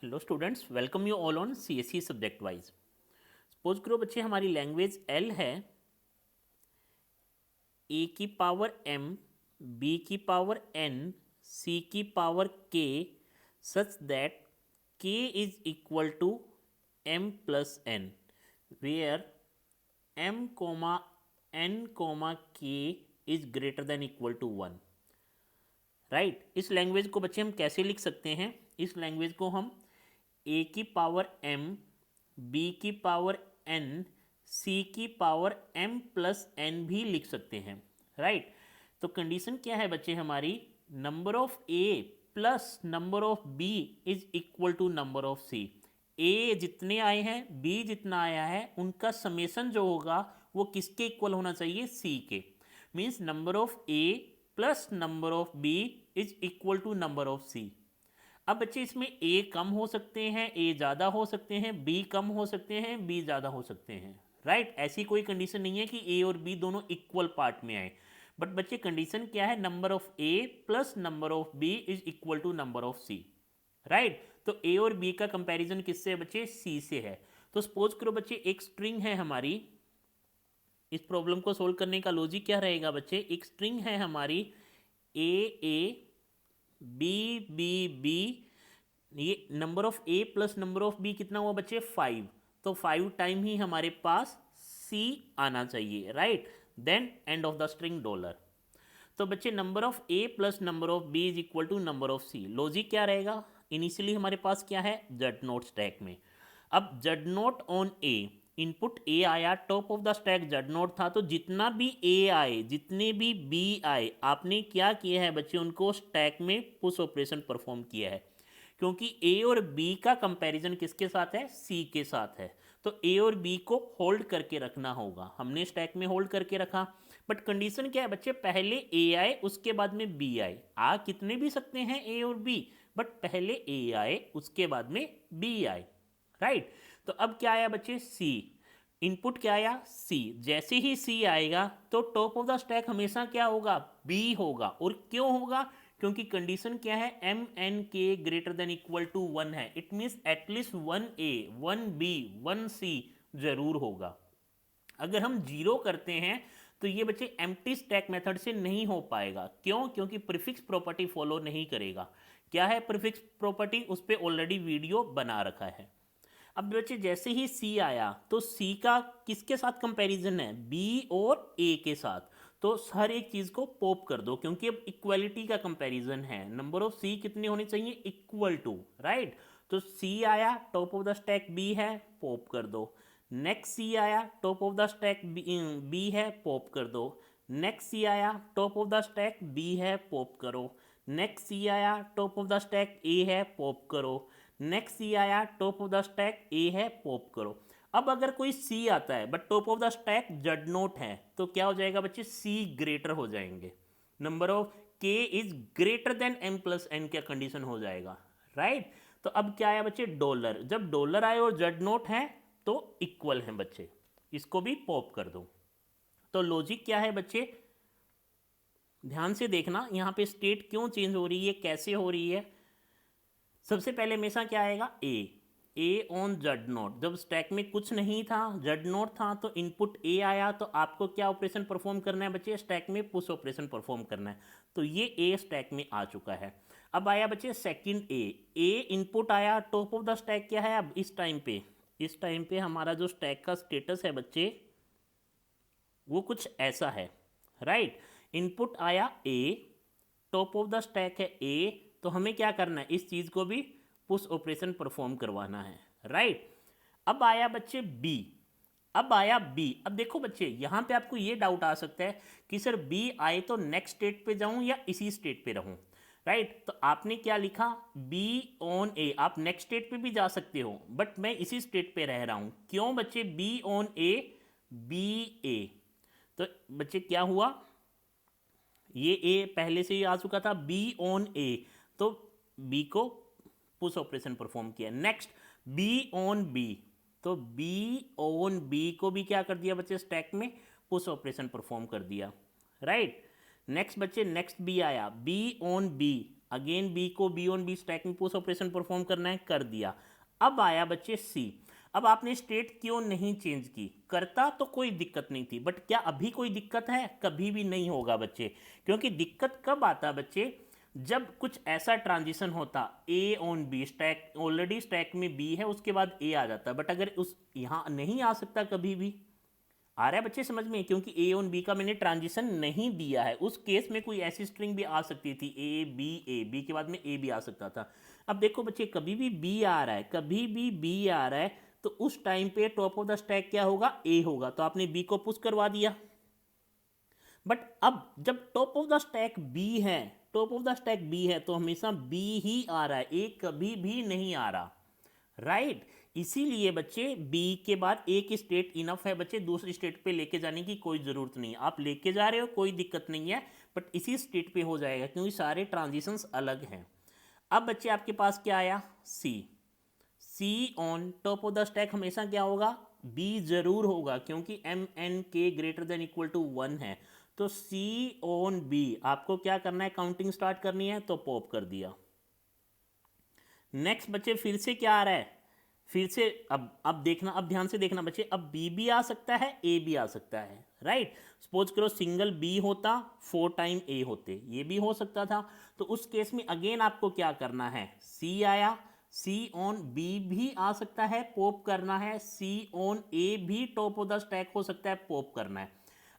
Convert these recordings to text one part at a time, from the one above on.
Hello students, welcome you all on CSC subject wise. Suppose करो बच्चे हमारी language L है, ए की पावर एम, बी की पावर एन, सी की power K, such that K is equal to M plus N, where M comma N comma K is greater than equal to one. Right, इस language को बच्चे हम कैसे लिख सकते हैं? इस लैंग्वेज को हम ए की पावर एम, बी की पावर एन, सी की पावर एम प्लस एन भी लिख सकते हैं। राइट, तो कंडीशन क्या है बच्चे हमारी? Number of A plus number of B is equal to number of C. A जितने आए हैं, बी जितना आया है, उनका समेसन जो होगा वो किसके इक्वल होना चाहिए? सी के। Means number of A plus number of B is equal to number of C. अब बच्चे इसमें ए कम हो सकते हैं, ए ज़्यादा हो सकते हैं, बी कम हो सकते हैं, बी ज़्यादा हो सकते हैं। राइट, ऐसी कोई कंडीशन नहीं है कि ए और बी दोनों इक्वल पार्ट में आए। बट बच्चे कंडीशन क्या है? Number of A plus number of B is equal to number of C. Right, तो ए और बी का कंपैरिजन किससे है बच्चे? सी से है। तो सपोज करो बच्चे एक स्ट्रिंग है हमारी। इस प्रॉब्लम को सोल्व करने का लॉजिक क्या रहेगा बच्चे? एक स्ट्रिंग है हमारी ए बी बी बी, ये number of A plus number of B कितना हुआ बच्चे? 5। तो 5 टाइम ही हमारे पास सी आना चाहिए। Right, then end of the string dollar. तो बच्चे number of A plus number of B is equal to number of C. Logic क्या रहेगा? इनिशियली हमारे पास क्या है? जेड नोट स्टैक में। अब Z naught on A, input A आया, top of the stack Z naught था, तो जितना भी ए आए, जितने भी बी आए, आपने क्या किया है बच्चे? उनको स्टैक में पुश ऑपरेशन परफॉर्म किया है। क्योंकि ए और बी का कंपैरिजन किसके साथ है? सी के साथ है। तो ए और बी को होल्ड करके रखना होगा। हमने स्टैक में होल्ड करके रखा। बट कंडीशन क्या है बच्चे? पहले ए आए, उसके बाद में बी आए। आ कितने भी सकते हैं ए और बी, बट पहले ए आए, उसके बाद में बी आए। राइट, तो अब क्या आया बच्चे? सी। इनपुट क्या आया? सी। जैसे ही सी आएगा तो टॉप ऑफ द स्टैक हमेशा क्या होगा? बी होगा। और क्यों होगा? क्योंकि कंडीशन क्या है? M N K greater than equal to one है। It means at least one A, one B, one C जरूर होगा। अगर हम जीरो करते हैं तो ये बच्चे एम्प्टी स्टैक मेथड से नहीं हो पाएगा। क्यों? क्योंकि प्रीफिक्स प्रॉपर्टी फॉलो नहीं करेगा। क्या है प्रीफिक्स प्रॉपर्टी? उस पर ऑलरेडी वीडियो बना रखा है। अब बच्चे जैसे ही सी आया तो सी का किसके साथ कंपैरिजन है? बी और ए के साथ। तो हर एक चीज़ को पॉप कर दो, क्योंकि अब इक्वलिटी का कंपैरिजन है। नंबर ऑफ सी कितने होने चाहिए? Equal to. राइट, तो सी आया, top of the stack B है, पॉप कर दो। नेक्स्ट सी आया, top of the stack B है, पॉप कर दो। नेक्स्ट सी आया, top of the stack B है, पॉप करो। नेक्स्ट सी आया, top of the stack A है, पॉप करो। नेक्स्ट सी आया, top of the stack A है, पॉप करो। अब अगर कोई सी आता है but top of the stack Z note है, तो क्या हो जाएगा बच्चे? सी ग्रेटर हो जाएंगे। Number of K is greater than M plus N का कंडीशन हो जाएगा। राइट, तो अब क्या आया बच्चे? डॉलर। जब डॉलर आए और जेड नोट है तो इक्वल है बच्चे। इसको भी पॉप कर दो। तो लॉजिक क्या है बच्चे? ध्यान से देखना, यहां पे स्टेट क्यों चेंज हो रही है, कैसे हो रही है। सबसे पहले हमेशा क्या आएगा? ए ऑन जेड नोट। जब स्टैक में कुछ नहीं था, जेड नोट था, तो इनपुट ए आया, तो आपको क्या ऑपरेशन परफॉर्म करना है बच्चे? स्टैक में पुश ऑपरेशन परफॉर्म करना है। तो ये ए स्टैक में आ चुका है। अब आया बच्चे सेकंड ए इनपुट आया, टॉप ऑफ द स्टैक क्या है? अब इस टाइम पे हमारा जो स्टैक का स्टेटस है बच्चे, वो कुछ ऐसा है। राइट, इनपुट आया A, top of the stack है ए, तो हमें क्या करना है? इस चीज़ को भी पुश ऑपरेशन परफॉर्म करवाना है। राइट, अब आया बच्चे बी। अब देखो बच्चे, यहां पे आपको ये डाउट आ सकता है कि सर बी आए तो नेक्स्ट स्टेट पे जाऊं या इसी स्टेट पे रहूं। राइट, तो आपने क्या लिखा? बी ऑन ए। आप नेक्स्ट स्टेट पे भी जा सकते हो, बट मैं इसी स्टेट पे रह रहा हूं। क्यों बच्चे? बी ऑन ए, बी ए। तो बच्चे क्या हुआ? ये ए पहले से ही आ चुका था, बी ऑन ए, तो बी को पुश ऑपरेशन परफॉर्म किया। नेक्स्ट बी ऑन बी, तो बी ऑन बी को भी क्या कर दिया बच्चे? स्टैक में पुश ऑपरेशन परफॉर्म कर दिया। राइट, नेक्स्ट बच्चे नेक्स्ट बी आया, B on B, again B को बी ऑन बी स्टैक में पुश ऑपरेशन परफॉर्म करना है, कर दिया। अब आया बच्चे सी। अब आपने स्टेट क्यों नहीं चेंज की? करता तो कोई दिक्कत नहीं थी, बट क्या अभी कोई दिक्कत है? कभी भी नहीं होगा बच्चे, क्योंकि दिक्कत कब आता बच्चे, जब कुछ ऐसा ट्रांजिशन होता A on B, stack already stack में बी है, उसके बाद ए आ जाता, बट अगर उस यहाँ नहीं आ सकता कभी भी। आ रहा है बच्चे समझ में? क्योंकि ए ऑन बी का मैंने ट्रांजिशन नहीं दिया है। उस केस में कोई ऐसी स्ट्रिंग भी आ सकती थी, ए बी के बाद में ए भी आ सकता था। अब देखो बच्चे, कभी भी बी आ रहा है, कभी भी बी आ रहा है, तो उस टाइम पे टॉप ऑफ द स्टैक क्या होगा? ए होगा, तो आपने बी को पुश करवा दिया। बट अब जब top of the stack B है, top of the stack B है, तो हमेशा बी ही आ रहा है, ए कभी भी नहीं आ रहा, राइट? इसीलिए बच्चे बी के बाद एक स्टेट इनफ है बच्चे, दूसरी स्टेट पे लेके जाने की कोई जरूरत नहीं है। आप लेके जा रहे हो कोई दिक्कत नहीं है, बट इसी स्टेट पे हो जाएगा, क्योंकि सारे ट्रांजिशंस अलग हैं। अब बच्चे आपके पास क्या आया? C. C on top of the stack हमेशा क्या होगा? बी जरूर होगा, क्योंकि M N K greater than equal to 1 है। तो सी ऑन बी आपको क्या करना है? काउंटिंग स्टार्ट करनी है, तो पॉप कर दिया। नेक्स्ट बच्चे फिर से क्या आ रहा है? फिर से अब देखना, अब ध्यान से देखना बच्चे, अब बी भी आ सकता है, ए भी आ सकता है, राइट? सपोज करो सिंगल बी होता, 4 टाइम ए होते, ये भी हो सकता था। तो उस केस में अगेन आपको क्या करना है? सी आया, सी ऑन बी भी आ सकता है, पॉप करना है। सी ऑन ए भी टॉप ऑफ द स्टैक हो सकता है, पॉप करना है।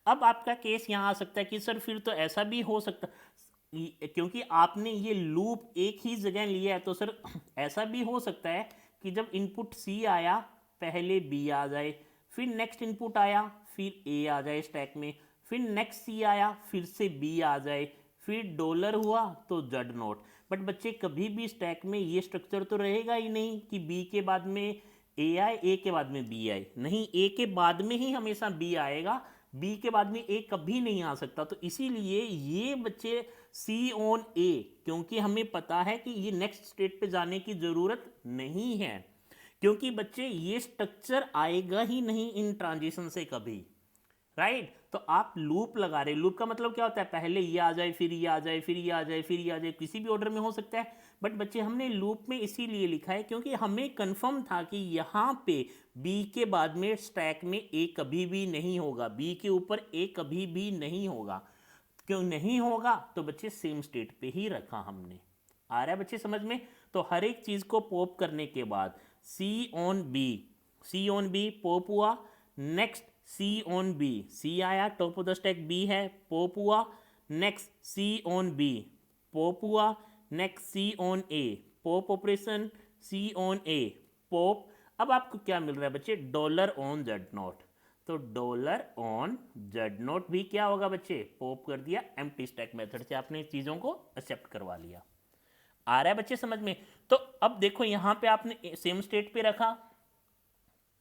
अब आपका केस यहाँ आ सकता है कि सर फिर तो ऐसा भी हो सकता, क्योंकि आपने ये लूप एक ही जगह लिया है, तो सर ऐसा भी हो सकता है कि जब इनपुट सी आया पहले बी आ जाए, फिर नेक्स्ट इनपुट आया फिर ए आ जाए स्टैक में, फिर नेक्स्ट सी आया फिर से बी आ जाए, फिर डॉलर हुआ तो जेड नोट। बट बच्चे कभी भी स्टैक में ये स्ट्रक्चर तो रहेगा ही नहीं कि बी के बाद में ए आए, ए के बाद में बी आए, नहीं, ए के बाद में ही हमेशा बी आएगा, बी के बाद में ए कभी नहीं आ सकता। तो इसीलिए ये बच्चे सी ऑन ए, क्योंकि हमें पता है कि ये नेक्स्ट स्टेट पे जाने की जरूरत नहीं है, क्योंकि बच्चे ये स्ट्रक्चर आएगा ही नहीं इन ट्रांजिशन से कभी, राइट? तो आप लूप लगा रहे, लूप का मतलब क्या होता है? पहले ये आ जाए, फिर ये आ जाए, फिर ये आ जाए, फिर ये आ जाए, किसी भी ऑर्डर में हो सकता है। बट बच्चे हमने लूप में इसीलिए लिखा है क्योंकि हमें कंफर्म था कि यहाँ पे बी के बाद में स्टैक में ए कभी भी नहीं होगा, बी के ऊपर ए कभी भी नहीं होगा। क्यों नहीं होगा? तो बच्चे सेम स्टेट पे ही रखा हमने। आ रहा है बच्चे समझ में? तो हर एक चीज को पॉप करने के बाद C on B, C on B pop हुआ, next C on B, C आया, top of the stack B है, पॉप हुआ, next C on B, pop हुआ, next C on A, pop operation, C on A, pop. अब आपको क्या मिल रहा है बच्चे? Dollar on Z naught. तो डॉलर ऑन जेड नोट भी क्या होगा बच्चे? पॉप कर दिया। एम्प्टी स्टैक मेथड से आपने चीज़ों को एक्सेप्ट करवा लिया। आ रहा है बच्चे समझ में? तो अब देखो यहाँ पे आपने सेम स्टेट पे रखा,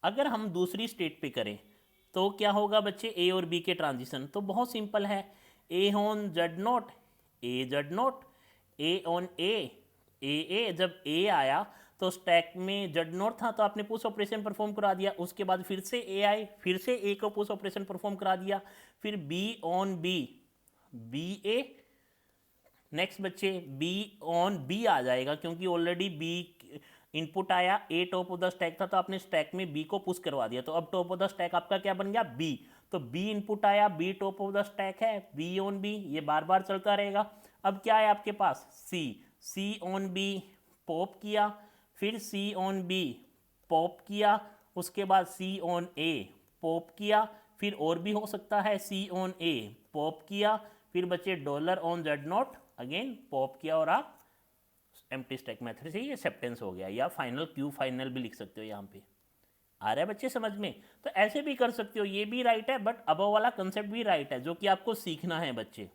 अगर हम दूसरी स्टेट पे करें तो क्या होगा बच्चे? ए और बी के ट्रांजिशन तो बहुत सिंपल है, A on Z naught, A Z naught, A on A, जब ए आया तो स्टैक में जेड नोट था, तो आपने पुश ऑपरेशन परफॉर्म करा दिया, उसके बाद फिर से ए आए, फिर से ए को पुश ऑपरेशन परफॉर्म करा दिया, फिर B on B, B A, next बच्चे बी ऑन बी आ जाएगा, क्योंकि ऑलरेडी बी इनपुट आया, A top of the stack था, तो आपने स्टैक में बी को पुश करवा दिया, तो अब टॉप ऑफ द स्टैक आपका क्या बन गया? बी। तो बी इनपुट आया, B top of the stack है, बी ऑन बी, ये बार बार चलता रहेगा। अब क्या है आपके पास? C, C on B pop किया, फिर सी ऑन बी पॉप किया, उसके बाद सी ऑन ए पॉप किया, फिर और भी हो सकता है, सी ऑन ए पॉप किया, फिर बचे dollar on Z not, again pop किया, और आप एम्प्टी स्टैक मेथड से ये एक्सेप्टेंस हो गया, या फाइनल क्यू फाइनल भी लिख सकते हो यहाँ पे। आ रहा है बच्चे समझ में? तो ऐसे भी कर सकते हो, ये भी राइट है, बट अबव वाला कंसेप्ट भी राइट है, जो कि आपको सीखना है बच्चे,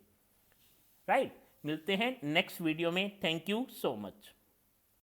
राइट? मिलते हैं नेक्स्ट वीडियो में। Thank you so much.